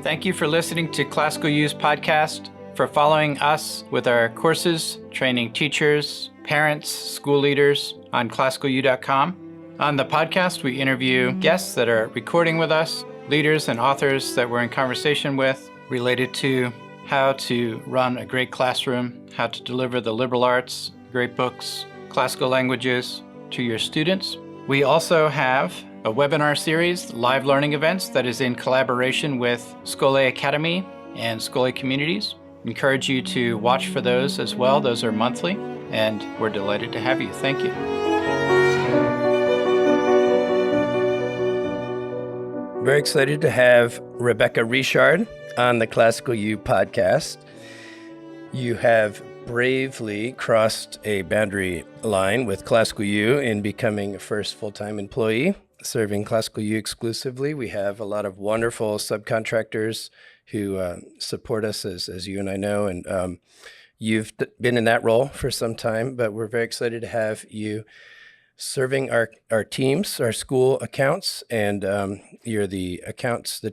Thank you for listening to ClassicalU's podcast, for following us with our courses, training teachers, parents, school leaders on ClassicalU.com. On the podcast, we interview guests that are recording with us, leaders and authors that we're in conversation with related to how to run a great classroom, how to deliver the liberal arts, great books, classical languages to your students. We also have a webinar series, live learning events that is in collaboration with Scholé Academy and Scholé Communities. Encourage you to watch for those as well. Those are monthly, and we're delighted to have you. Thank you. Very excited to have Rebecca Richard on the ClassicalU podcast. You have bravely crossed a boundary line with ClassicalU in becoming a first full-time employee, serving ClassicalU exclusively. We have a lot of wonderful subcontractors who support us, as you and I know, and you've been in that role for some time, but we're very excited to have you serving our teams, our school accounts, and you're the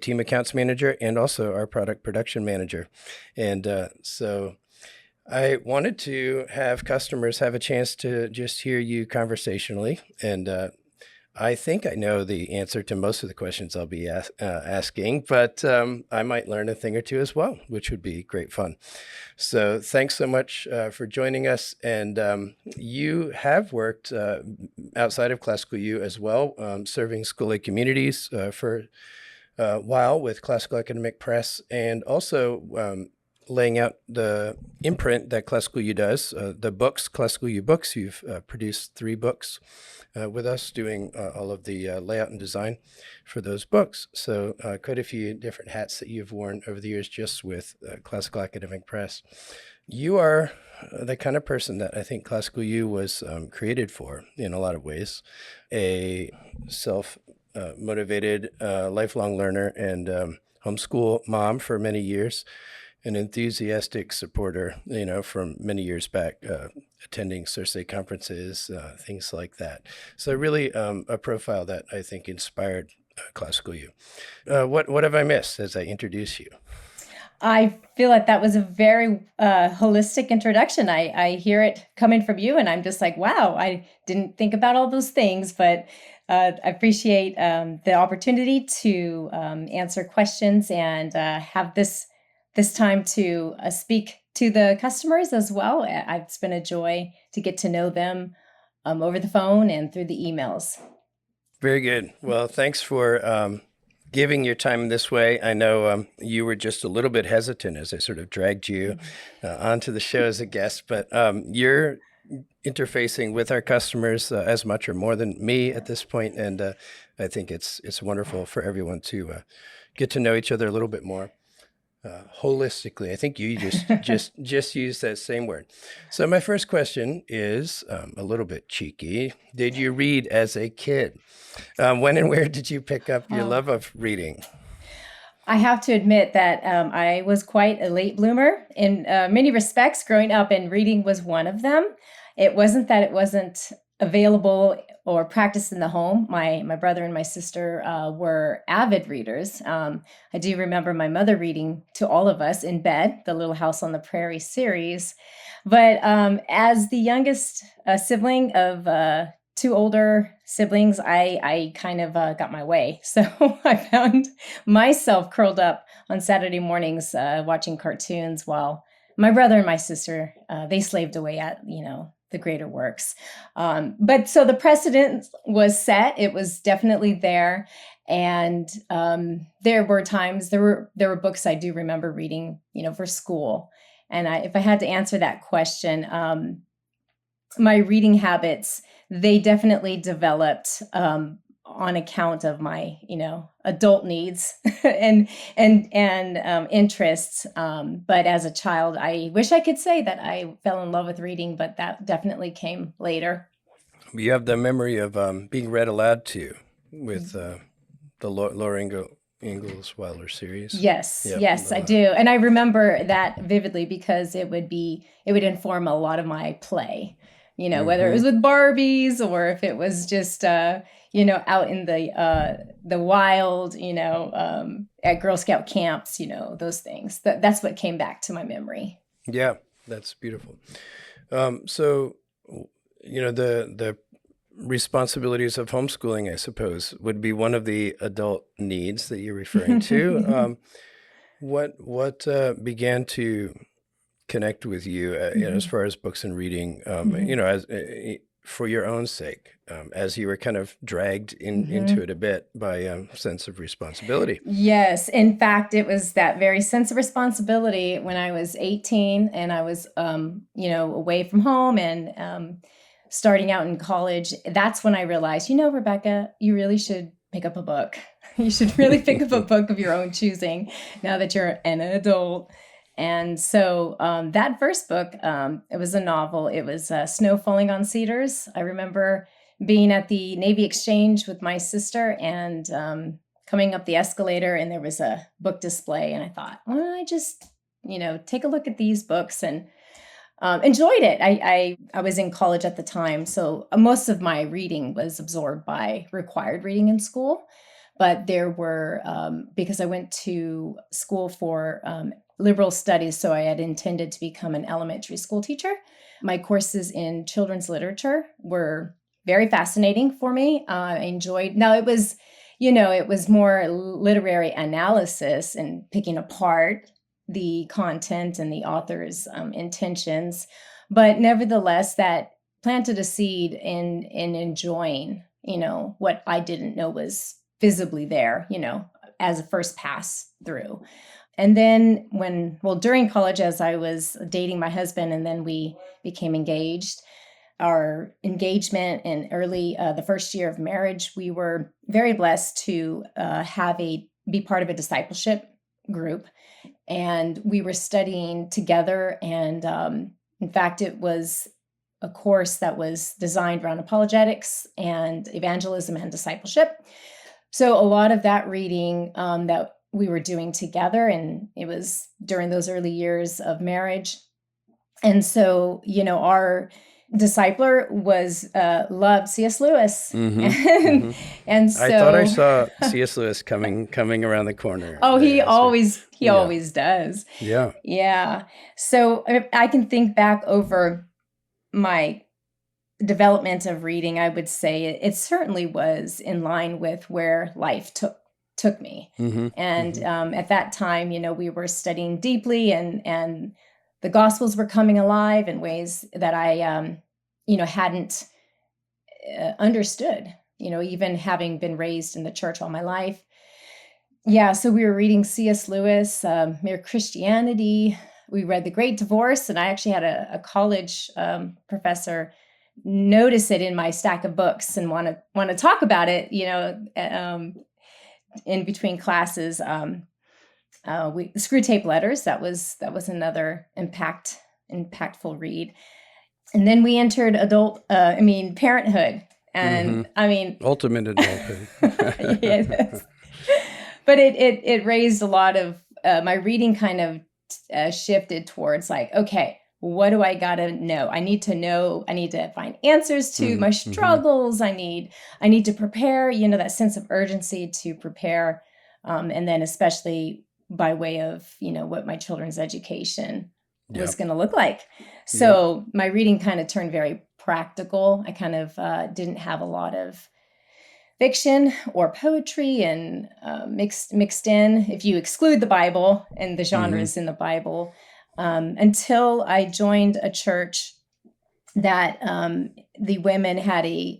team accounts manager, and also our product production manager. And so I wanted to have customers have a chance to just hear you conversationally, and I think I know the answer to most of the questions I'll be asking, but I might learn a thing or two as well, which would be great fun. So thanks so much for joining us. And you have worked outside of ClassicalU as well, serving Scholé Communities for a while with Classical Academic Press, and also laying out the imprint that ClassicalU does, the books, ClassicalU books. You've produced 3 books with us, doing all of the layout and design for those books. So quite a few different hats that you've worn over the years just with Classical Academic Press. You are the kind of person that I think ClassicalU was created for in a lot of ways, a self-motivated lifelong learner and homeschool mom for many years, an enthusiastic supporter, from many years back, attending Circe conferences, things like that. So really a profile that I think inspired ClassicalU. What have I missed as I introduce you? I feel like that was a very holistic introduction. I hear it coming from you, and I'm just like, wow, I didn't think about all those things, but I appreciate the opportunity to answer questions and have this time to speak to the customers as well. It's been a joy to get to know them over the phone and through the emails. Very good. Well, thanks for giving your time this way. I know you were just a little bit hesitant as I sort of dragged you onto the show as a guest, but you're interfacing with our customers as much or more than me at this point, and I think it's wonderful for everyone to get to know each other a little bit more. Holistically. I think you just used that same word. So my first question is a little bit cheeky. Did you read as a kid? When and where did you pick up your love of reading? I have to admit that I was quite a late bloomer in many respects growing up, and reading was one of them. It wasn't that it wasn't available or practiced in the home. My brother and my sister were avid readers. I do remember my mother reading to all of us in bed, the Little House on the Prairie series. But as the youngest sibling of 2 older siblings, I kind of got my way. So I found myself curled up on Saturday mornings watching cartoons while my brother and my sister, they slaved away at, the greater works. But so the precedent was set. It was definitely there. And there were times, there were books I do remember reading, for school. And if I had to answer that question, my reading habits, they definitely developed on account of my, adult needs and interests. But as a child, I wish I could say that I fell in love with reading, but that definitely came later. You have the memory of being read aloud to with the Laura Ingalls Wilder series. Yes, yes, I do. And I remember that vividly because it would inform a lot of my play. whether it was with Barbies or if it was just, out in the wild, at Girl Scout camps, those things. That's what came back to my memory. Yeah, that's beautiful. So, the responsibilities of homeschooling, I suppose, would be one of the adult needs that you're referring to. What began to connect with you, as far as books and reading, as for your own sake, as you were kind of dragged into it a bit by a sense of responsibility? Yes. In fact, it was that very sense of responsibility when I was 18 and I was, away from home and starting out in college. That's when I realized, Rebecca, you really should pick up a book. You should really pick up a book of your own choosing now that you're an adult. And so that first book, it was a novel. It was Snow Falling on Cedars. I remember being at the Navy Exchange with my sister and coming up the escalator, and there was a book display. And I thought, why don't I just, take a look at these books, and enjoyed it. I was in college at the time, so most of my reading was absorbed by required reading in school. But there were, because I went to school for liberal studies, so I had intended to become an elementary school teacher. My courses in children's literature were very fascinating for me. I enjoyed, now it was, it was more literary analysis and picking apart the content and the author's intentions. But nevertheless, that planted a seed in enjoying, what I didn't know was visibly there, as a first pass through. And then during college, as I was dating my husband and then we became engaged, our engagement in the first year of marriage, we were very blessed to be part of a discipleship group. And we were studying together. And in fact, it was a course that was designed around apologetics and evangelism and discipleship. So a lot of that reading that we were doing together, and it was during those early years of marriage. And so, our discipler loved C.S. Lewis. And so I thought I saw C.S. Lewis coming around the corner. Oh, he always does. Yeah. Yeah. So I can think back over my development of reading. I would say it certainly was in line with where life took me. And at that time, we were studying deeply, and the Gospels were coming alive in ways that I, hadn't understood, even having been raised in the church all my life. Yeah, so we were reading C.S. Lewis, Mere Christianity. We read The Great Divorce, and I actually had a college professor notice it in my stack of books and want to talk about it, in between classes. Screw Tape Letters, that was another impactful read. And then we entered parenthood, and ultimate adulthood. Yes. But it raised a lot of my reading kind of shifted towards like, okay, what do I gotta know? I need to find answers to my struggles. I need to prepare, that sense of urgency to prepare. And then especially by way of, what my children's education was going to look like. So my reading kind of turned very practical. I kind of didn't have a lot of fiction or poetry and mixed in, if you exclude the Bible and the genres in the Bible, until I joined a church that the women had a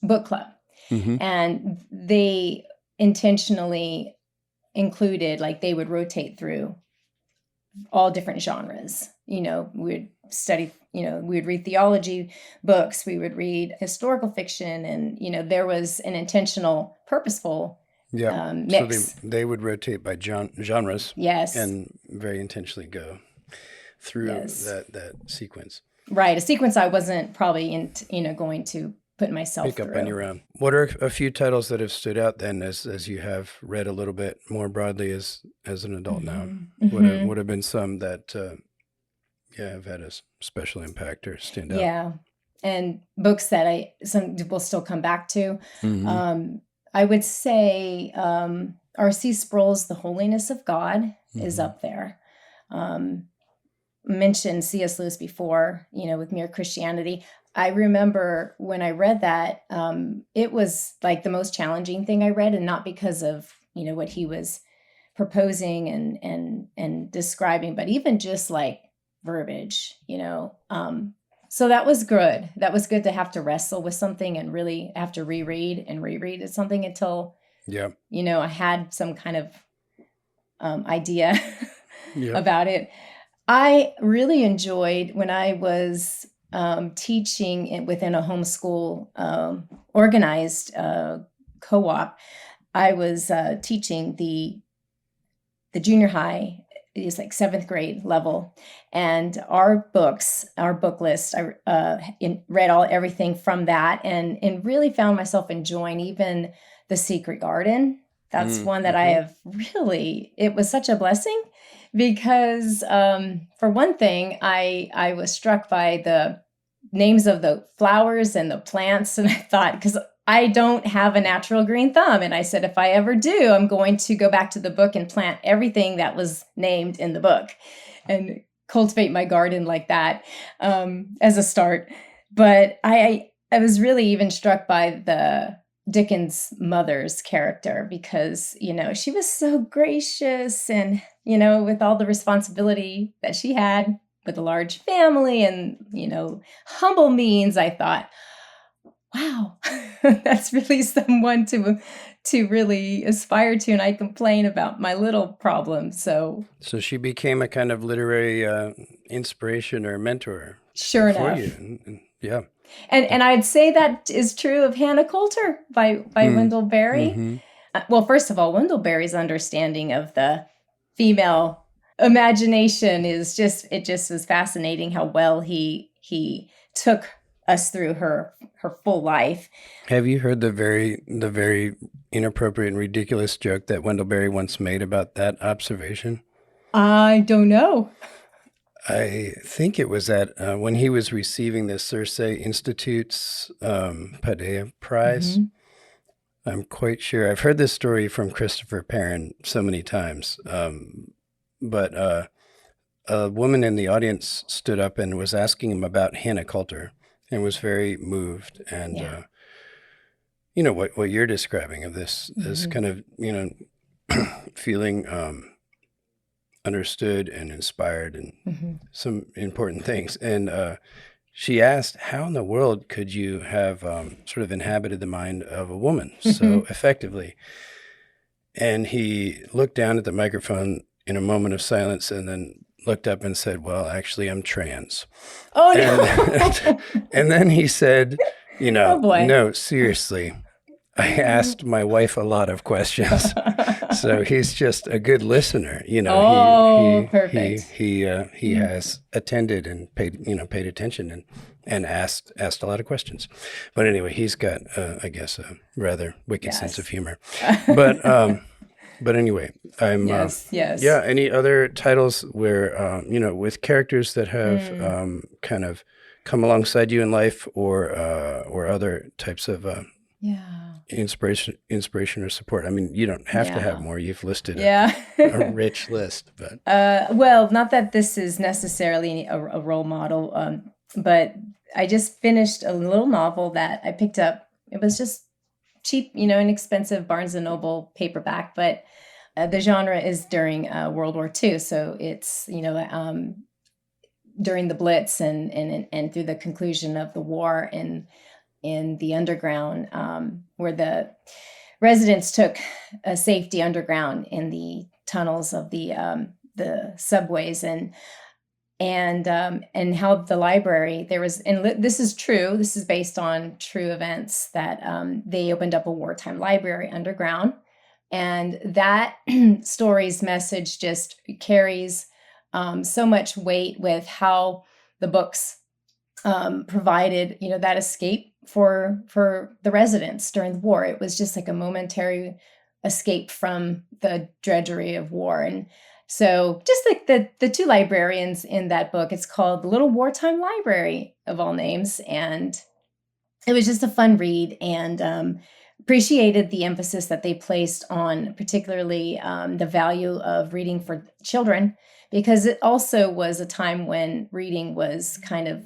book club, and they intentionally included, like, they would rotate through all different genres. We'd study, we'd read theology books, we would read historical fiction, and, there was an intentional, purposeful mix. So they would rotate by genres. Yes. And very intentionally go through that sequence. Right. A sequence I wasn't probably going to put myself Pick up through. on your own. What are a few titles that have stood out then as you have read a little bit more broadly as an adult now? What have been some that have had a special impact or stand out. Yeah. And books that some will still come back to. Mm-hmm. I would say R.C. Sproul's The Holiness of God is up there. Mentioned C.S. Lewis before, with Mere Christianity. I remember when I read that, it was like the most challenging thing I read, and not because of, what he was proposing and describing, but even just like verbiage, so that was good. That was good to have to wrestle with something and really have to reread something until, I had some kind of idea about it. I really enjoyed when I was teaching within a homeschool organized co-op. I was teaching the junior high, is like 7th grade level, and our book list, I read everything from that, and really found myself enjoying even The Secret Garden. That's one that I have really, it was such a blessing because for one thing, I was struck by the names of the flowers and the plants, and I thought, because I don't have a natural green thumb. And I said, if I ever do, I'm going to go back to the book and plant everything that was named in the book and cultivate my garden like that as a start. But I was really even struck by the Dickens' mother's character because, she was so gracious and, with all the responsibility that she had with a large family and, humble means, I thought, wow, that's really someone to really aspire to. And I complain about my little problems. So she became a kind of literary inspiration or mentor. Sure enough. You. Yeah. And I'd say that is true of Hannah Coulter by Wendell Berry. Mm-hmm. Well, first of all, Wendell Berry's understanding of the female imagination is just was fascinating how well he took us through her full life. Have you heard the very inappropriate and ridiculous joke that Wendell Berry once made about that observation? I don't know. I think it was at when he was receiving the Circe Institute's Padea Prize. Mm-hmm. I'm quite sure. I've heard this story from Christopher Perrin so many times. But a woman in the audience stood up and was asking him about Hannah Coulter and was very moved. And, what you're describing of this kind of, feeling understood and inspired and some important things. And she asked, how in the world could you have sort of inhabited the mind of a woman so effectively? And he looked down at the microphone in a moment of silence and then looked up and said, well, actually, I'm trans. Oh, no. And then he said, no, seriously, I asked my wife a lot of questions. So he's just a good listener. Perfect. He has attended and paid attention and asked a lot of questions. But anyway, he's got, I guess, a rather wicked sense of humor. But anyway, I'm yes. Yeah. Any other titles where with characters that have kind of come alongside you in life, or other types of inspiration or support? I mean, you don't have to have more. You've listed a rich list, but well, not that this is necessarily a role model, but I just finished a little novel that I picked up. It was just cheap, inexpensive Barnes & Noble paperback, but the genre is during World War II. So it's, during the Blitz and through the conclusion of the war in the underground, where the residents took a safety underground in the tunnels of the subways and how the library, there was, and this is true, this is based on true events, that they opened up a wartime library underground. And that story's message just carries so much weight with how the books provided, that escape for the residents during the war. It was just like a momentary escape from the drudgery of war. So just like the two librarians in that book, it's called The Little Wartime Library of all names. And it was just a fun read, and appreciated the emphasis that they placed on particularly the value of reading for children, because it also was a time when reading was kind of,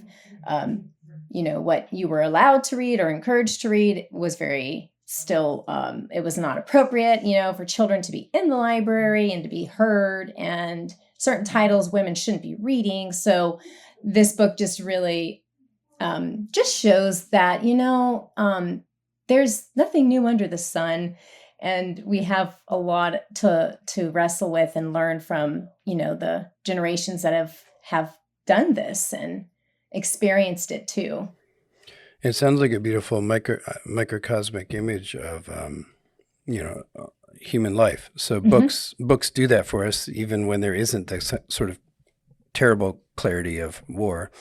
what you were allowed to read or encouraged to read was very still, it was not appropriate, for children to be in the library and to be heard, and certain titles women shouldn't be reading. So this book just really just shows that, there's nothing new under the sun, and we have a lot to wrestle with and learn from, the generations that have done this and experienced it too. It sounds like a beautiful microcosmic image of, human life. So books do that for us, even when there isn't this sort of terrible clarity of war.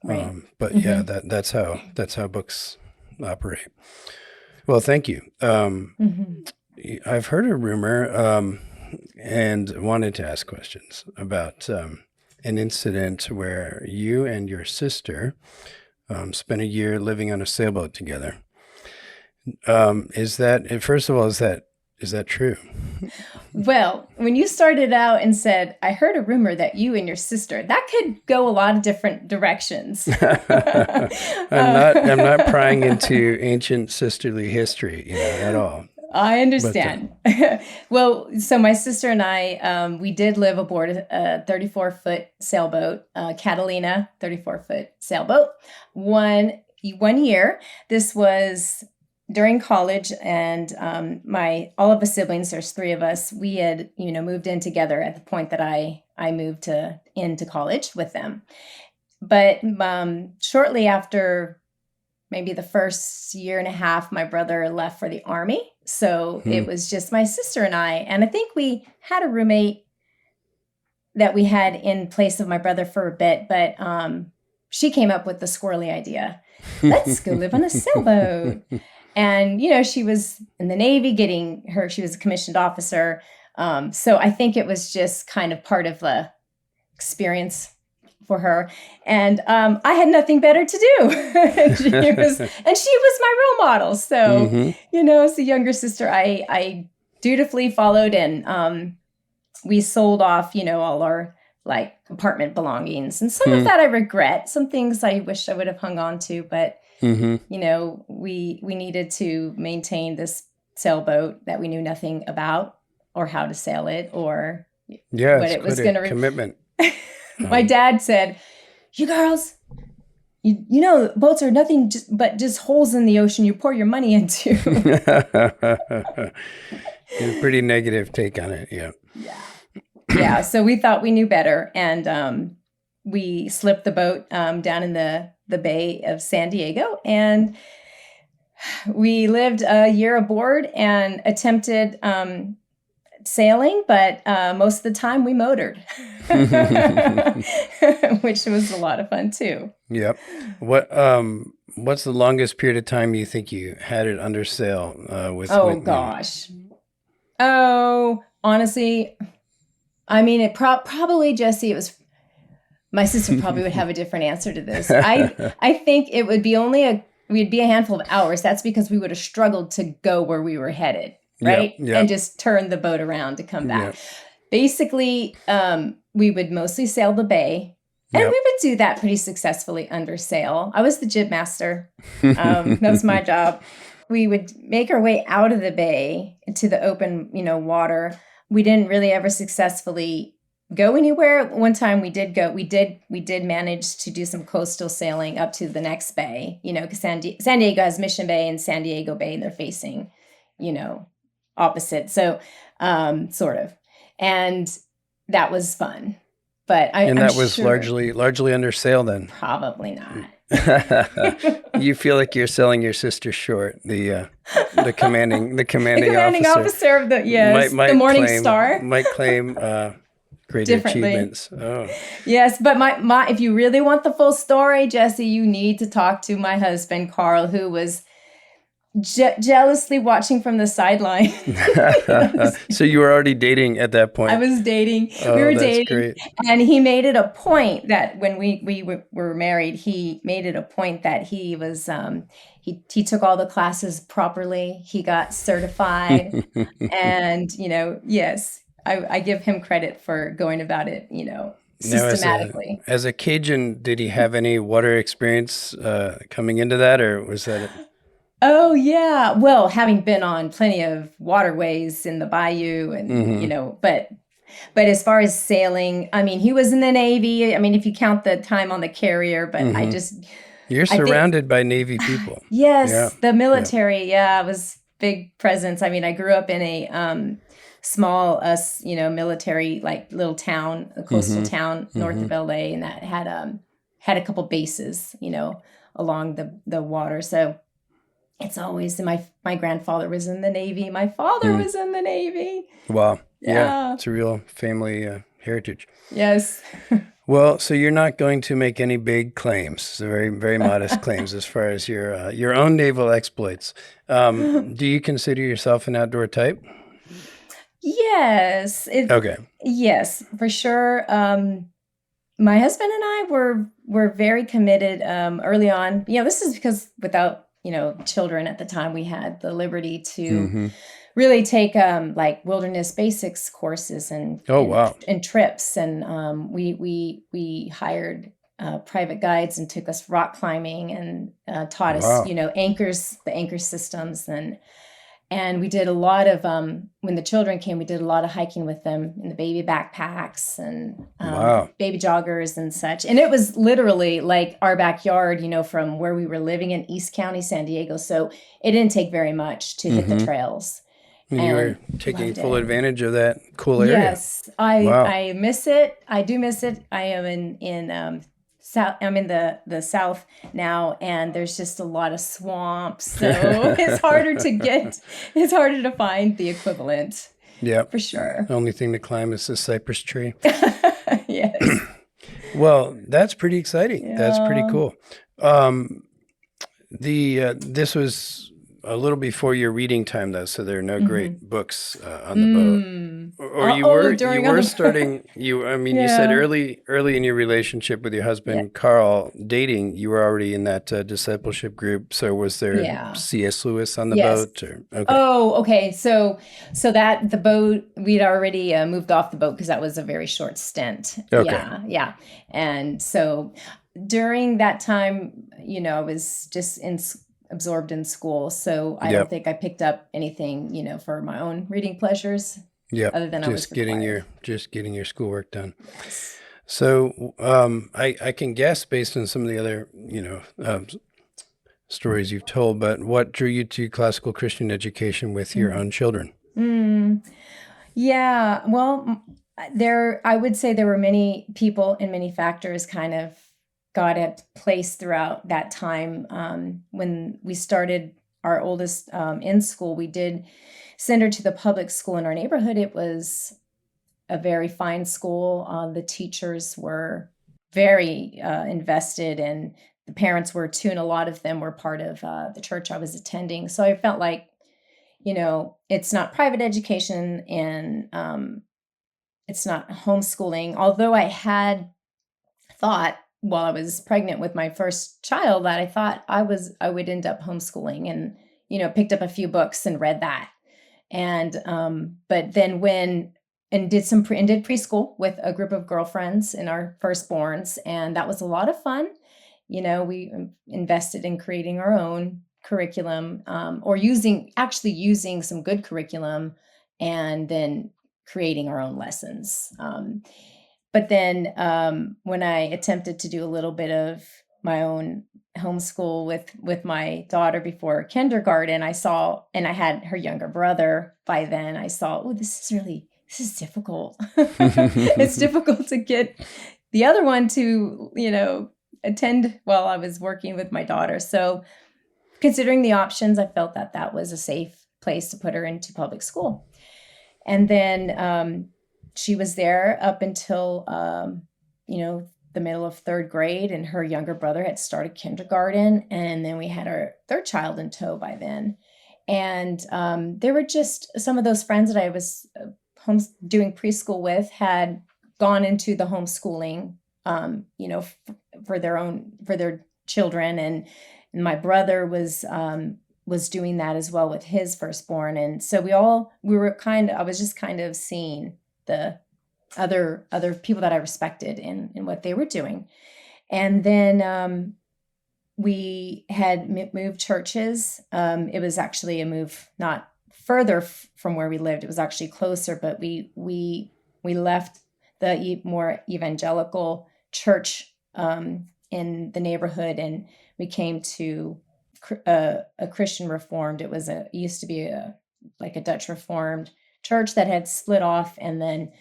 Right. But yeah, that's how books operate. Well, thank you. I've heard a rumor and wanted to ask questions about an incident where you and your sister spent a year living on a sailboat together. Is that true? Well, when you started out and said, I heard a rumor that you and your sister, that could go a lot of different directions. I'm not prying into ancient sisterly history, at all. I understand. Well, so my sister and I, we did live aboard a 34-foot sailboat, Catalina 34-foot sailboat, one year. This was during college, and all of the siblings, there's three of us, we had, moved in together at the point that I moved into college with them. But shortly after maybe the first year and a half, my brother left for the Army. So it was just my sister and I. And I think we had a roommate that we had in place of my brother for a bit, but she came up with the squirrely idea. Let's go live on a sailboat. And, she was in the Navy she was a commissioned officer. So I think it was just kind of part of the experience for her. And I had nothing better to do. she was my role model. So, as the younger sister, I dutifully followed, and we sold off, all our apartment belongings. And some of that I regret, some things I wish I would have hung on to, but we needed to maintain this sailboat that we knew nothing about, or how to sail it, or what it was going to commitment. My dad said, "You girls, you know, boats are nothing but just holes in the ocean you pour your money into." A pretty negative take on it, yeah. Yeah. So we thought we knew better, and we slipped the boat down in the Bay of San Diego, and we lived a year aboard and attempted sailing, but most of the time we motored, which was a lot of fun too. Yep. What's the longest period of time you think you had it under sail with? Gosh. Oh, honestly, I mean, it probably, Jesse, it was, my sister probably would have a different answer to this. I think it would be we'd be a handful of hours. That's because we would have struggled to go where we were headed. Right? Yep. And just turn the boat around to come back. Yep. Basically, we would mostly sail the bay, and we would do that pretty successfully under sail. I was the jib master. That was my job. We would make our way out of the bay to the open, water. We didn't really ever successfully go anywhere. One time we did manage to do some coastal sailing up to the next bay, because San Diego has Mission Bay and San Diego Bay, and they're facing, opposite. So, sort of. And that was fun. But I'm that was sure largely under sail then? Probably not. You feel like you're selling your sister short, the commanding officer of the Morning Star. Might claim greater achievements. Oh. Yes, but my if you really want the full story, Jesse, you need to talk to my husband, Carl, who was jealously watching from the sideline. So you were already dating at that point. I was dating. We Oh, were that's dating, great. and he made it a point that when we were married, he made it a point that he was he took all the classes properly. He got certified, and yes, I give him credit for going about it, Now, systematically. as a Cajun, did he have any water experience coming into that, or was that it? Oh yeah. Well, having been on plenty of waterways in the bayou and Hmm. but as far as sailing, I mean, he was in the Navy. I mean, if you count the time on the carrier, but Hmm. You're I think surrounded by Navy people. Yeah, yes, the yeah. military, yeah, was big presence. I mean, I grew up in a small military like little town, a coastal Hmm. town north Hmm. of LA, and that had a couple bases, along the water. So it's always my grandfather was in the Navy. My father Mm. was in the Navy. Wow. Yeah, Yeah. it's a real family heritage. Yes. Well, so you're not going to make any big claims, so very, very modest claims as far as your own naval exploits. Do you consider yourself an outdoor type? Yes. Okay. Yes, for sure. My husband and I were very committed early on. This is because without, children at the time, we had the liberty to Hmm. really take like wilderness basics courses and Oh, and wow. and trips, and we hired private guides and took us rock climbing and taught us, Wow. the anchor systems, and we did a lot of when the children came, we did a lot of hiking with them in the baby backpacks and Wow. baby joggers and such. And it was literally like our backyard, from where we were living in East County, San Diego. So it didn't take very much to hit the Hmm. trails, And you were and taking loved full it. advantage of that cool area. Yes, I Wow. I miss it. I do miss it. I am in south. I'm in the south now, and there's just a lot of swamps, so it's harder to find the equivalent Yep. for sure. Only thing to climb is the cypress tree. Yes. Well, that's pretty exciting. That's pretty Yeah. cool. The this was a little before your reading time though, so there are no Hmm. great books on the boat. Or you Oh, you during on were the starting you I mean you said yeah, early in your relationship with your yeah, husband Carl dating, you were already in that discipleship group. So was there yeah. C.S. Lewis on the Yes. boat or okay. Oh, okay. So that the boat, we'd already moved off the boat because that was a very short stint. Okay. Yeah, yeah. And so during that time, I was just absorbed in school. So I don't Yep. think I picked up anything, for my own reading pleasures, Yep. other than I was required. Just getting your schoolwork done. Yes. So I can guess based on some of the other stories you've told, but what drew you to classical Christian education with your Mm. own children? Mm. Yeah. Well, I would say there were many people and many factors kind of God had placed throughout that time. When we started our oldest in school, we did send her to the public school in our neighborhood. It was a very fine school. The teachers were very invested, and the parents were too, and a lot of them were part of the church I was attending. So I felt like, it's not private education, and it's not homeschooling. Although I had thought while I was pregnant with my first child that I thought I would end up homeschooling, and picked up a few books and read that. And but then when and did and did preschool with a group of girlfriends in our firstborns, and that was a lot of fun. We invested in creating our own curriculum, or using some good curriculum, and then creating our own lessons. But then when I attempted to do a little bit of my own homeschool with my daughter before kindergarten, and I had her younger brother by then, I saw, oh, this is difficult. It's difficult to get the other one to, attend while I was working with my daughter. So considering the options, I felt that that was a safe place to put her into public school. And then she was there up until, you know, the middle of third grade, and her younger brother had started kindergarten. And then we had our third child in tow by then. And there were just some of those friends that I was doing preschool with had gone into the homeschooling, for their children. And my brother was doing that as well with his firstborn. And so I was just kind of seeing the other people that I respected in what they were doing. And then we had moved churches. It was actually a move not further from where we lived. It was actually closer, but we left the more evangelical church in the neighborhood, and we came to a Christian Reformed. It used to be like a Dutch Reformed church that had split off and then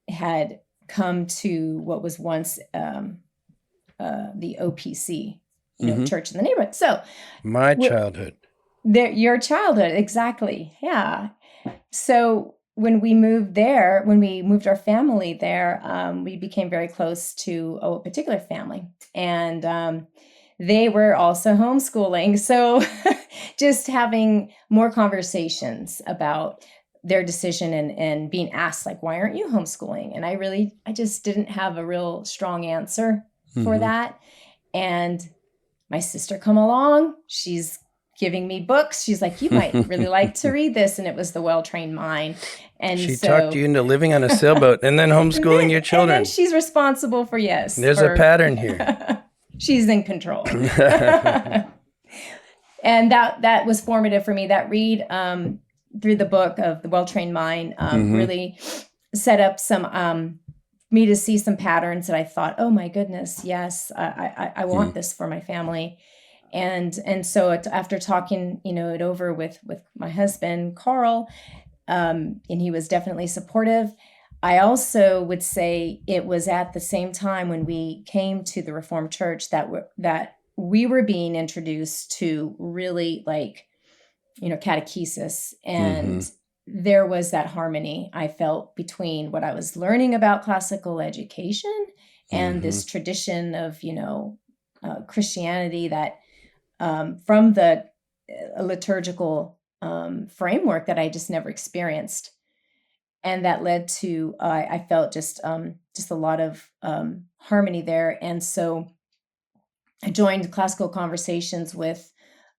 had come to what was once the OPC, church in the neighborhood. So my childhood. Your childhood, exactly. Yeah. So when we moved our family there, we became very close to a particular family, and they were also homeschooling. So just having more conversations about their decision and being asked, like, why aren't you homeschooling? And I just didn't have a real strong answer for that. And my sister come along, she's giving me books. She's like, you might really like to read this. And it was The Well-Trained Mind. And she talked you into living on a sailboat and then homeschooling your children. And then she's responsible for, yes. There's a pattern here. She's in control. And that was formative for me. That read through the book of The Well-Trained Mind really set up some me to see some patterns that I thought, oh my goodness, yes, I want this for my family. And so after talking, it over with my husband, Carl, and he was definitely supportive. I also would say it was at the same time when we came to the Reformed Church that we were being introduced to really catechesis, and there was that harmony I felt between what I was learning about classical education and this tradition of, Christianity that from the liturgical framework that I just never experienced. And that led to, I felt just a lot of harmony there. And so I joined Classical Conversations with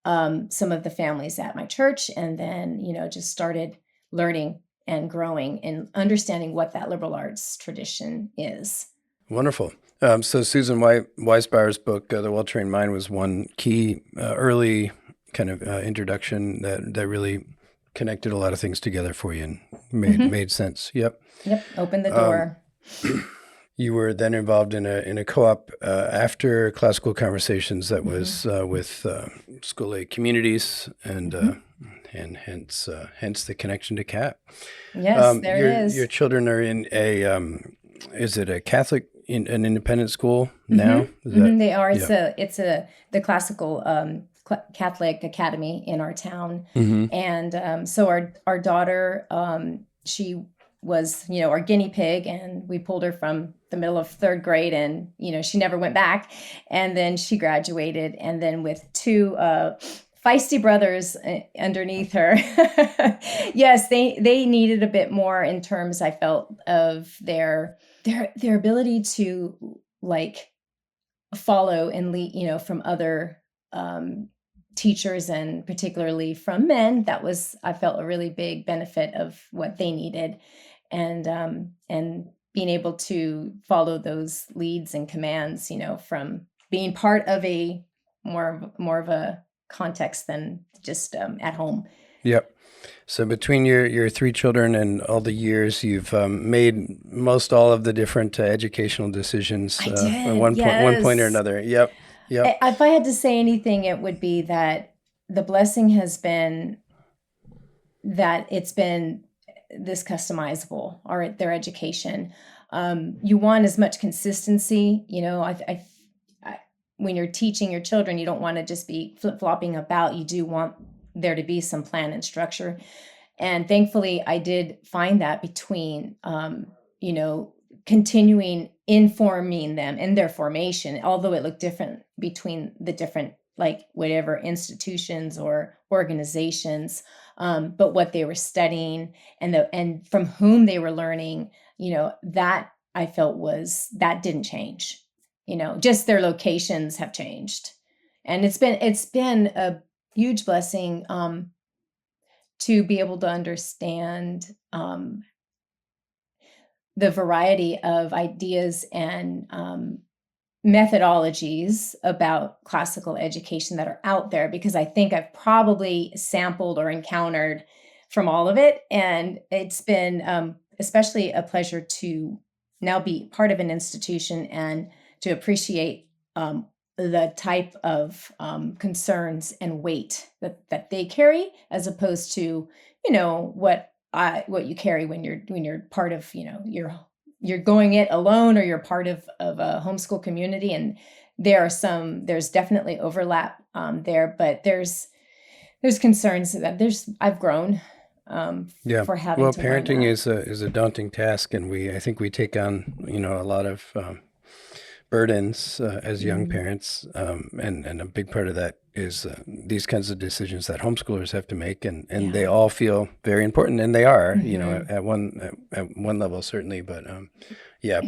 some of the families at my church, and then, just started learning and growing and understanding what that liberal arts tradition is. Wonderful. So Susan Weisbauer's book, The Well-Trained Mind, was one key early kind of introduction that really connected a lot of things together for you and made sense. Yep. Opened the door. You were then involved in a co-op after Classical Conversations that was with scholé communities and hence the connection to CAP. Yes, it is. Your children are in is it a Catholic an independent school now? They are. It's the classical Catholic academy in our town, and so our daughter, she was our guinea pig, and we pulled her from the middle of third grade, and she never went back, and then she graduated, and then with two feisty brothers underneath her. Yes, they needed a bit more in terms, I felt, of their ability to follow and lead, from other teachers, and particularly from men. That was, I felt, a really big benefit of what they needed, and being able to follow those leads and commands, from being part of a more of a context than just at home. Yep. So between your three children and all the years, you've made most all of the different educational decisions at one point or another. Yep. If I had to say anything, it would be that the blessing has been that it's been this customizable, or their education. You want as much consistency. When you're teaching your children, you don't want to just be flip-flopping about. You do want there to be some plan and structure. And thankfully, I did find that between, continuing informing them in their formation, although it looked different between the different, like whatever institutions or organizations, but what they were studying and from whom they were learning, that I felt that didn't change. Just their locations have changed, and it's been a huge blessing to be able to understand the variety of ideas and methodologies about classical education that are out there, because I think I've probably sampled or encountered from all of it. And it's been especially a pleasure to now be part of an institution and to appreciate the type of concerns and weight that they carry, as opposed to, what you carry when you're part of, you're going it alone, or you're part of a homeschool community. And there's definitely overlap there, but there's concerns that I've grown for having to learn parenting that. is a daunting task, and I think we take on a lot of burdens as young parents, and a big part of that is these kinds of decisions that homeschoolers have to make, and they all feel very important, and they are, at one level certainly, but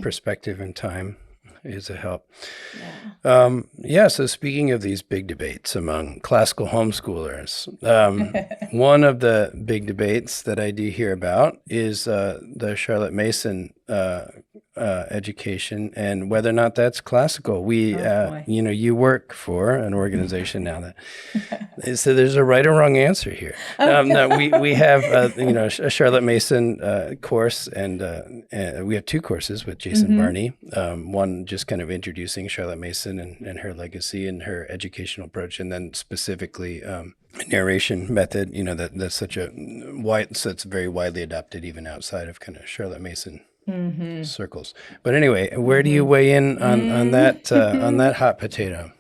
perspective and time is a help. So speaking of these big debates among classical homeschoolers, one of the big debates that I do hear about is the Charlotte Mason education and whether or not that's classical. You work for an organization now that so there's a right or wrong answer here. No, we have a Charlotte Mason course, and we have two courses with Jason Barney. One just kind of introducing Charlotte Mason and her legacy and her educational approach, and then specifically narration method. That's such that's very widely adopted even outside of kind of Charlotte Mason circles. But anyway, where do you weigh in on that on that hot potato?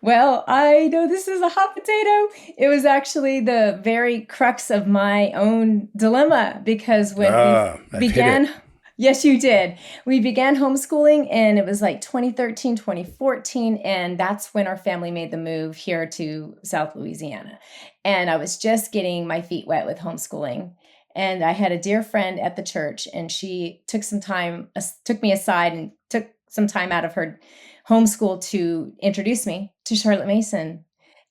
Well, I know this is a hot potato. It was actually the very crux of my own dilemma, because when we began, yes, you did. We began homeschooling, and it was like 2013, 2014. And that's when our family made the move here to South Louisiana. And I was just getting my feet wet with homeschooling. And I had a dear friend at the church, and she took me aside and took some time out of her homeschool to introduce me to Charlotte Mason.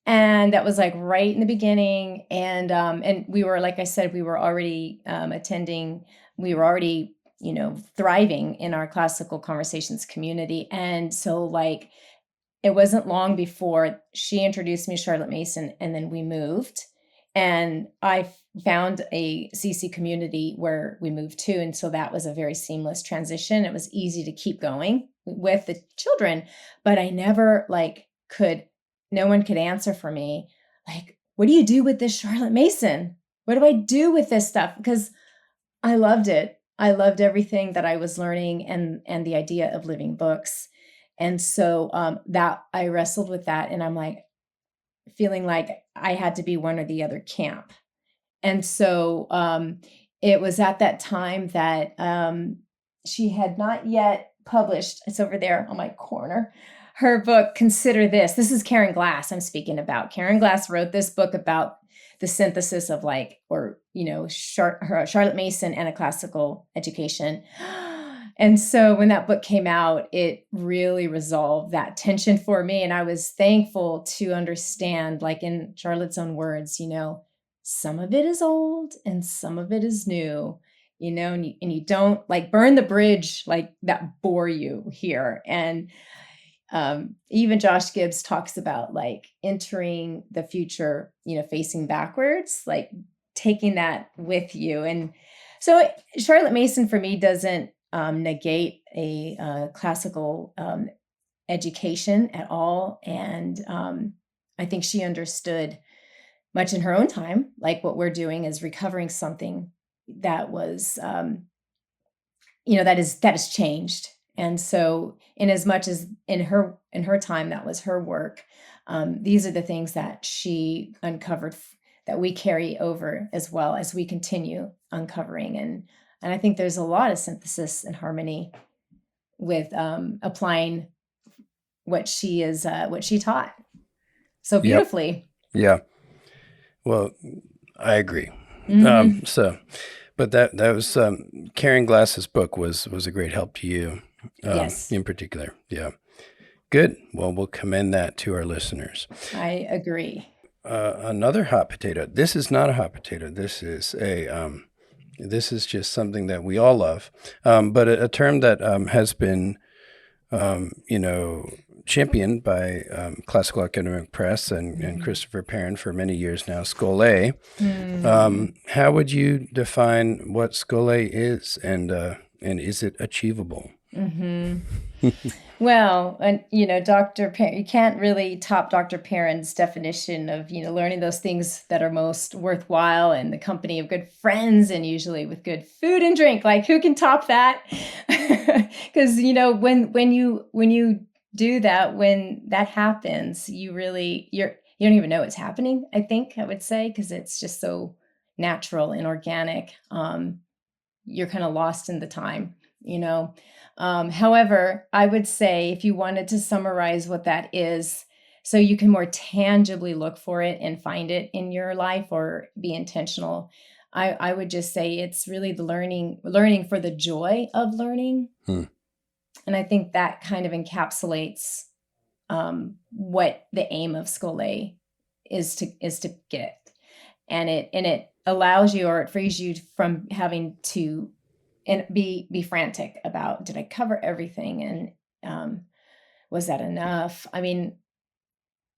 And that was like right in the beginning. And we were, like I said, we were already attending, we were already, thriving in our classical conversations community. And so like, it wasn't long before she introduced me to Charlotte Mason, and then we moved. And I found a CC community where we moved to. And so that was a very seamless transition. It was easy to keep going with the children, but I never no one could answer for me. Like, what do you do with this Charlotte Mason? What do I do with this stuff? Because I loved it. I loved everything that I was learning, and the idea of living books. And so that I wrestled with that, and I'm like, feeling like I had to be one or the other camp. And so it was at that time that she had not yet published, it's over there on my corner, her book, Consider This. This is Karen Glass I'm speaking about. Karen Glass wrote this book about the synthesis of Charlotte Mason and a classical education. And so when that book came out, it really resolved that tension for me. And I was thankful to understand, like in Charlotte's own words, some of it is old and some of it is new, and you don't burn the bridge that bore you here. And even Josh Gibbs talks about entering the future, facing backwards, taking that with you. And so Charlotte Mason for me doesn't negate a classical education at all. And I think she understood much in her own time, like what we're doing is recovering something that was, that is changed. And so in as much as in her time, that was her work, these are the things that she uncovered that we carry over as well as we continue uncovering. And And I think there's a lot of synthesis and harmony with applying what she taught so Yep. beautifully. Yeah. Well, I agree. Mm-hmm. But that was Karen Glass's book was a great help to you, Yes, in particular. Yeah. Good. Well, we'll commend that to our listeners. I agree. Another hot potato. This is not a hot potato. This is this is just something that we all love, but a term that has been, championed by Classical Academic Press and Christopher Perrin for many years now, scholé. How would you define what scholé is, and is it achievable? Well, and Dr. Perrin, you can't really top Dr. Perrin's definition of learning those things that are most worthwhile in the company of good friends and usually with good food and drink. Like, who can top that? Because when you do that, when that happens, you don't even know it's happening. I think I would say, because it's just so natural and organic. You're kind of lost in the time. However, I would say if you wanted to summarize what that is, so you can more tangibly look for it and find it in your life or be intentional, I would just say it's really the learning for the joy of learning. And I think that kind of encapsulates what the aim of scholé is to get. And it allows you, or it frees you from having to and be frantic about, did I cover everything? And was that enough? I mean,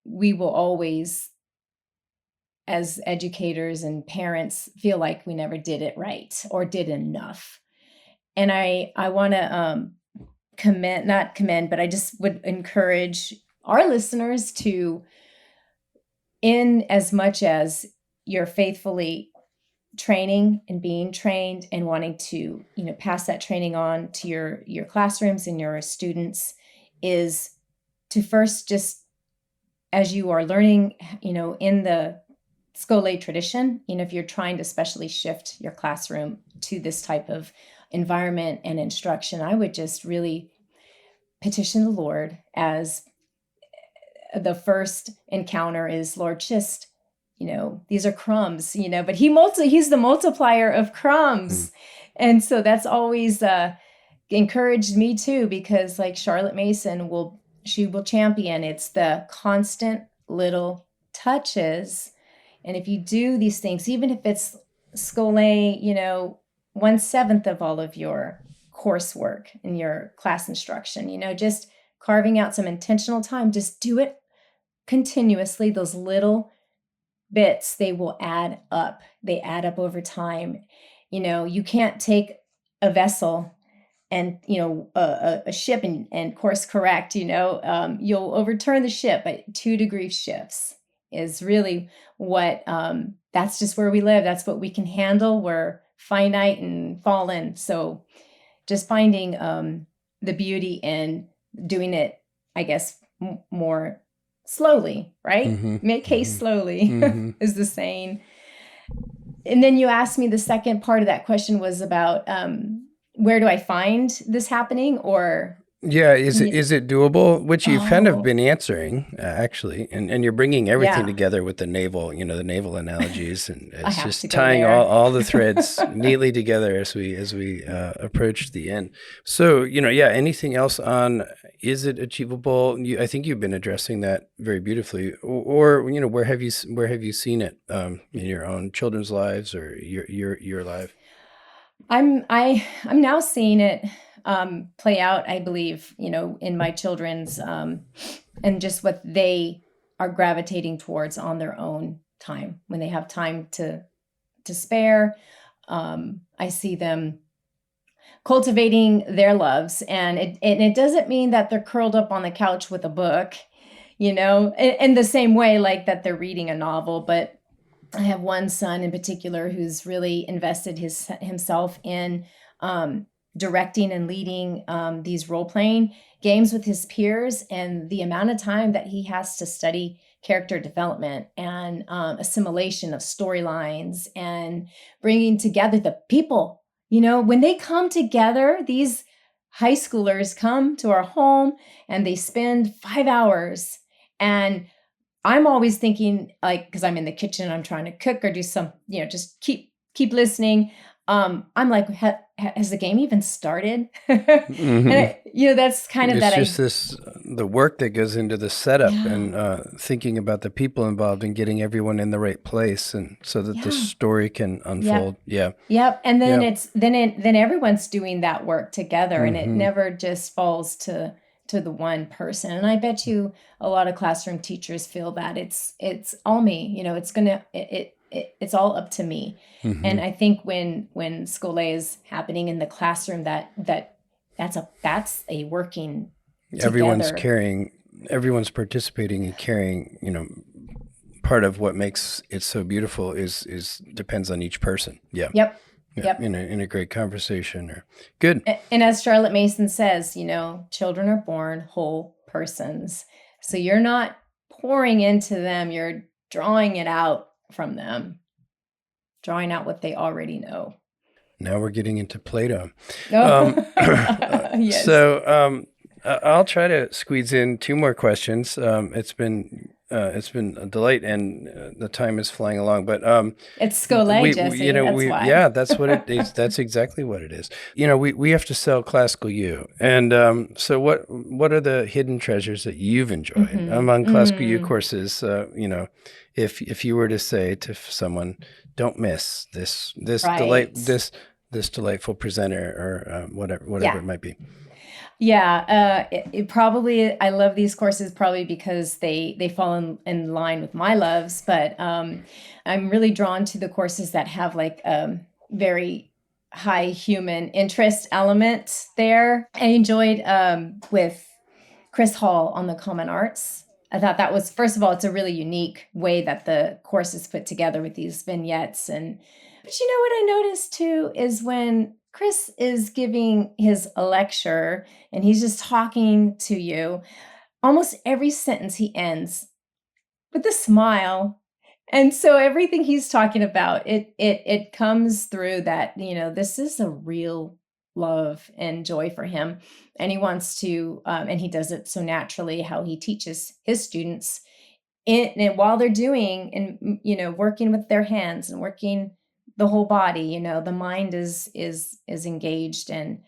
we will always, as educators and parents, feel like we never did it right or did enough. And I want to not commend, but I just would encourage our listeners to, in as much as you're faithfully training and being trained and wanting to pass that training on to your classrooms and your students, is to first, just as you are learning in the scholé tradition, if you're trying to especially shift your classroom to this type of environment and instruction, I would just really petition the Lord as the first encounter is, Lord, just these are crumbs, but he's the multiplier of crumbs. And so that's always encouraged me too, because like Charlotte Mason will champion, it's the constant little touches. And if you do these things, even if it's scholé, 1/7 of all of your coursework in your class instruction, just carving out some intentional time, just do it continuously. Those little bits, they will add up. They add up over time. You can't take a vessel and a ship and course correct. You'll overturn the ship. But 2-degree shifts is really what that's just where we live. That's what we can handle. We're finite and fallen. So just finding the beauty in doing it, I guess, more slowly, right? Make haste slowly is the saying. And then you asked me, the second part of that question was about where do I find this happening? Or yeah, is it doable? Which you've kind of been answering, actually, and you're bringing everything together with the naval, the naval analogies, and it's just tying all the threads neatly together as we approach the end. So, anything else on, is it achievable? I think you've been addressing that very beautifully. Or where have you seen it in your own children's lives or your life? I'm now seeing it play out, I believe, in my children's and just what they are gravitating towards on their own time, when they have time to spare. I see them cultivating their loves, and it doesn't mean that they're curled up on the couch with a book, in the same way like that they're reading a novel. But I have one son in particular who's really invested himself in directing and leading these role-playing games with his peers, and the amount of time that he has to study character development and assimilation of storylines and bringing together the people, When they come together, these high schoolers come to our home and they spend 5 hours. And I'm always thinking, like, because I'm in the kitchen, I'm trying to cook or do some, just keep listening. I'm like, has the game even started? And that's kind of It's that. just the work that goes into the setup Yeah, and thinking about the people involved and getting everyone in the right place, and so that the yeah, story can unfold. yep, Yeah, yep. And then yeah. then everyone's doing that work together, and it hmm never just falls to the one person. And I bet you a lot of classroom teachers feel that it's all me. It's all up to me. hmm And I think when scholé is happening in the classroom, that's a working together. Everyone's participating and carrying. Part of what makes it so beautiful is depends on each person. Yeah, Yep. yeah. Yep. In a great conversation or good. And as Charlotte Mason says, children are born whole persons. So you're not pouring into them, you're drawing it out from them, drawing out what they already know. Now we're getting into Plato. No. Yes. So I'll try to squeeze in two more questions. It's been a delight, and the time is flying along. But It's scholé, Jesse. That's why. yeah, that's what it is. That's exactly what it is. We have to sell Classical U, and so what are the hidden treasures that you've enjoyed among Classical U courses? If you were to say to someone, don't miss this Right. this delightful presenter or whatever Yeah. it might be. Yeah, it probably, I love these courses probably because they fall in line with my loves, but I'm really drawn to the courses that have like very high human interest element there. I enjoyed with Chris Hall on the Common Arts. I thought that was, first of all, it's a really unique way that the course is put together with these vignettes. But what I noticed too is when Chris is giving his lecture and he's just talking to you, almost every sentence he ends with a smile. And so everything he's talking about, it comes through that, this is a real love and joy for him. And he wants to, and he does it so naturally how he teaches his students and while they're doing and, working with their hands and working the whole body, the mind is engaged. And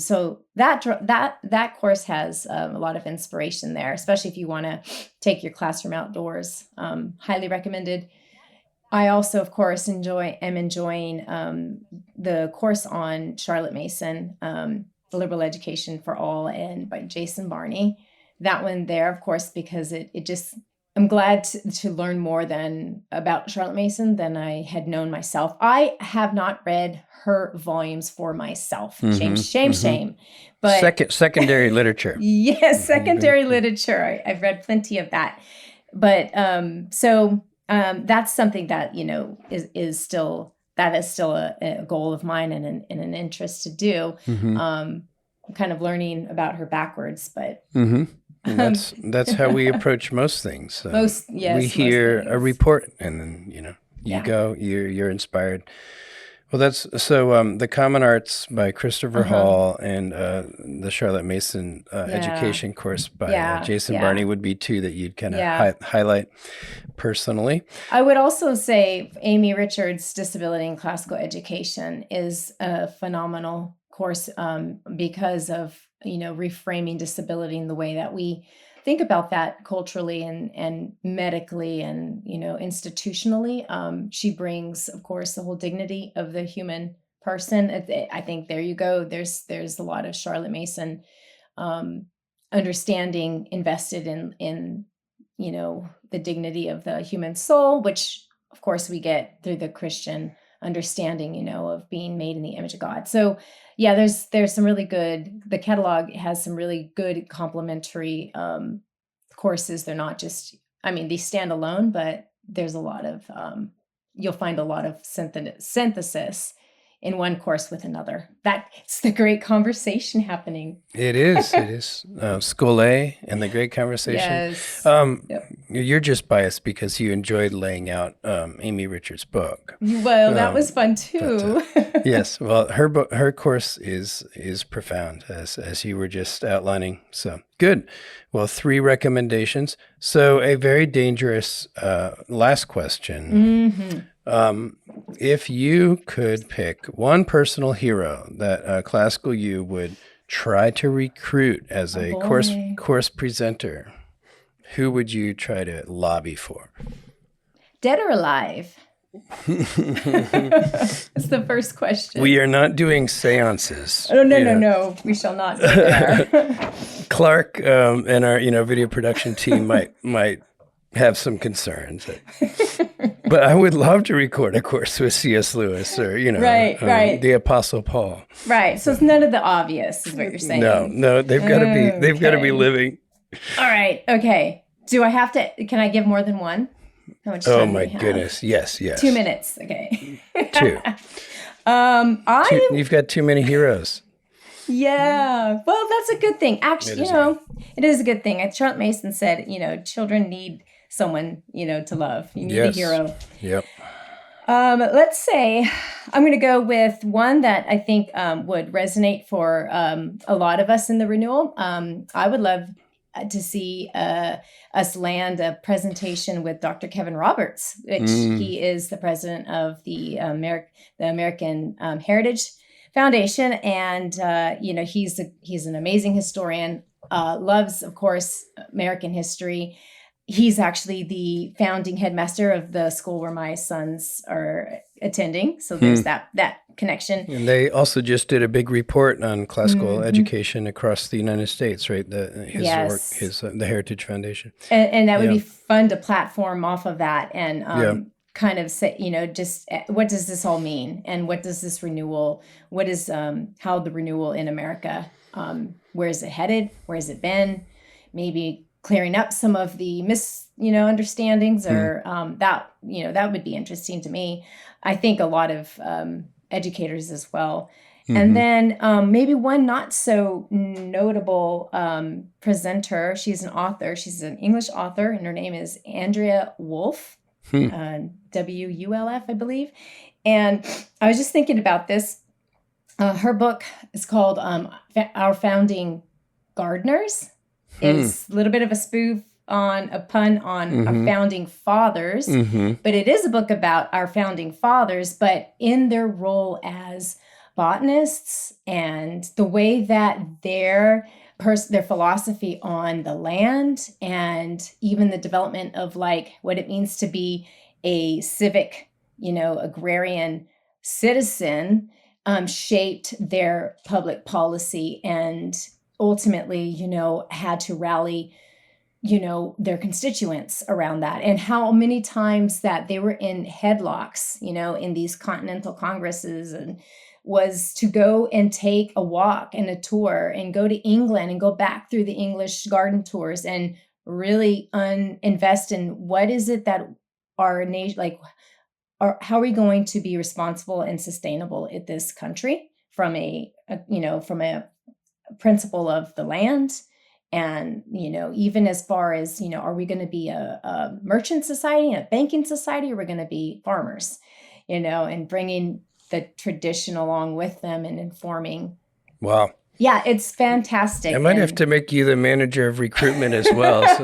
so that course has a lot of inspiration there, especially if you want to take your classroom outdoors. Highly recommended. I also, of course, am enjoying the course on Charlotte Mason, Liberal Education for All, and by Jason Barney. That one there, of course, because it just, I'm glad to learn more about Charlotte Mason than I had known myself. I have not read her volumes for myself. Shame, shame, shame. But Secondary literature. yes, secondary literature. I've read plenty of that. But that's something that is still a goal of mine and an interest to do. Kind of learning about her backwards, but and that's how we approach most things. We hear a report, and then you go, you're inspired. Well, that's so. The Common Arts by Christopher Hall and the Charlotte Mason education course by Jason Barney would be two that you'd kind of highlight personally. I would also say Amy Richards' Disability in Classical Education is a phenomenal course because of reframing disability in the way that we think about that culturally and medically and institutionally. She brings, of course, the whole dignity of the human person. I think there you go. There's a lot of Charlotte Mason understanding invested in the dignity of the human soul, which of course we get through the Christian understanding of being made in the image of God. So yeah, there's some really good, the catalog has some really good complementary courses. They're not just, they stand alone, but there's a lot of you'll find a lot of synthesis in one course with another. That's the great conversation happening. It is. It is. Scholé and the great conversation. Yes. Yep. You're just biased because you enjoyed laying out Amy Richards' book. Well, that was fun too. Yes. Well, her course is profound, as you were just outlining. So good. Well, 3 recommendations. So a very dangerous last question. Mm-hmm. If you could pick one personal hero that ClassicalU would try to recruit as a course presenter, who would you try to lobby for? Dead or alive? That's the first question. We are not doing seances. Oh, no. We shall not go there. Clark and our video production team might have some concerns. But I would love to record a course with C.S. Lewis or, right. The Apostle Paul. Right. So it's none of the obvious is what you're saying. No, they've got to be living. All right. Okay. Do I have to, can I give more than one? How much time oh my goodness. Yes. 2 minutes. Okay. 2. You've got too many heroes. Yeah. Well, that's a good thing. Actually, it is a good thing. Charlotte Mason said, children need someone, to love. You need a hero. Yep. Let's say I'm going to go with one that I think would resonate for a lot of us in the renewal. I would love to see us land a presentation with Dr. Kevin Roberts, which he is the president of the American Heritage Foundation. And, he's an amazing historian, loves, of course, American history. He's actually the founding headmaster of the school where my sons are attending. So there's that connection. And they also just did a big report on classical education across the United States, right? His the Heritage Foundation. And that would be fun to platform off of that and kind of say, just what does this all mean? And what does this renewal, what is how the renewal in America, where is it headed? Where has it been? Maybe clearing up some of the understandings or that would be interesting to me. I think a lot of educators as well. And then maybe one not so notable presenter. She's an author. She's an English author, and her name is Andrea Wolf, WULF, I believe. And I was just thinking about this. Her book is called Our Founding Gardeners. It's a little bit of a pun on our founding fathers, but it is a book about our founding fathers, but in their role as botanists and the way that their philosophy on the land and even the development of what it means to be a civic, agrarian citizen shaped their public policy and ultimately, had to rally, their constituents around that, and how many times that they were in headlocks, in these continental congresses, and was to go and take a walk and a tour and go to England and go back through the English garden tours and really invest in what is it that our nation, how are we going to be responsible and sustainable in this country from a principle of the land. And, even as far as, are we going to be a merchant society, a banking society, or we're going to be farmers, and bringing the tradition along with them and informing. Wow. Yeah, it's fantastic. I might have to make you the manager of recruitment as well. So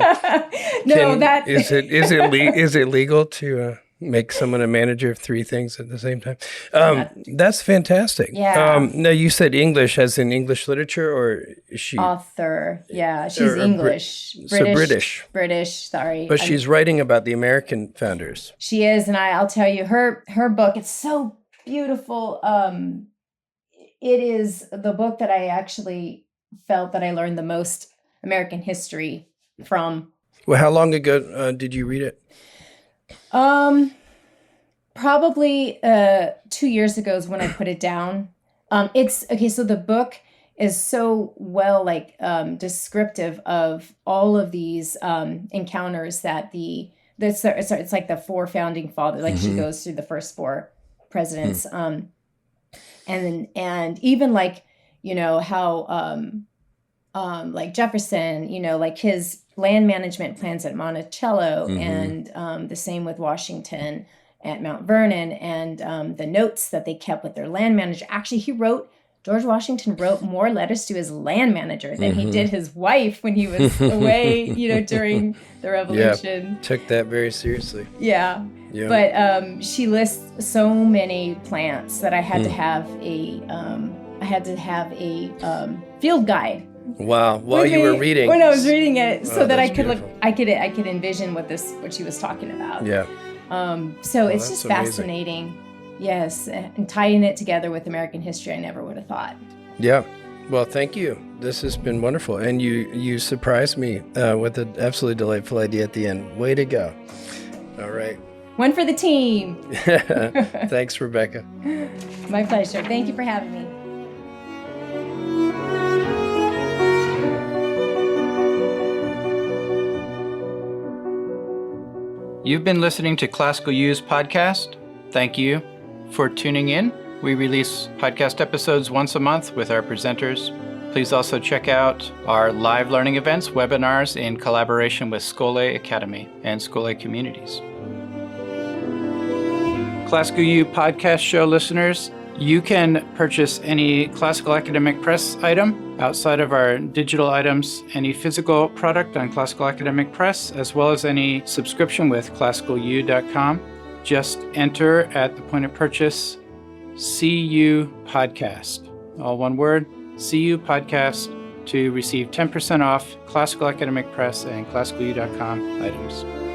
is it legal to make someone a manager of 3 things at the same time? That's fantastic. Yeah. No, you said English as in English literature, or is she author? Yeah, she's English. British. Sorry, but she's writing about the American founders. She is, and I'll tell you, her book. It's so beautiful. It is the book that I actually felt that I learned the most American history from. Well, how long ago did you read it? Probably 2 years ago is when I put it down. It's okay. So the book is so well descriptive of all of these encounters that it's like the 4 founding fathers. She goes through the first 4 presidents. and even like, how like Jefferson, like his land management plans at Monticello, and the same with Washington at Mount Vernon, and the notes that they kept with their land manager. Actually, George Washington wrote more letters to his land manager than he did his wife when he was away, during the Revolution. Yeah, took that very seriously. Yeah. But she lists so many plants that I had to have a field guide. Wow! While you were reading, when I was reading it, so that I could envision what she was talking about. Yeah. So it's just fascinating. Yes, and tying it together with American history, I never would have thought. Yeah. Well, thank you. This has been wonderful, and you surprised me with an absolutely delightful idea at the end. Way to go! All right. One for the team. Thanks, Rebecca. My pleasure. Thank you for having me. You've been listening to Classical U's podcast. Thank you for tuning in. We release podcast episodes once a month with our presenters. Please also check out our live learning events, webinars in collaboration with Scholé Academy and Scholé Communities. Classical U podcast show listeners, you can purchase any Classical Academic Press item outside of our digital items, any physical product on Classical Academic Press, as well as any subscription with ClassicalU.com. Just enter at the point of purchase, CU Podcast, all one word, CU Podcast, to receive 10% off Classical Academic Press and ClassicalU.com items.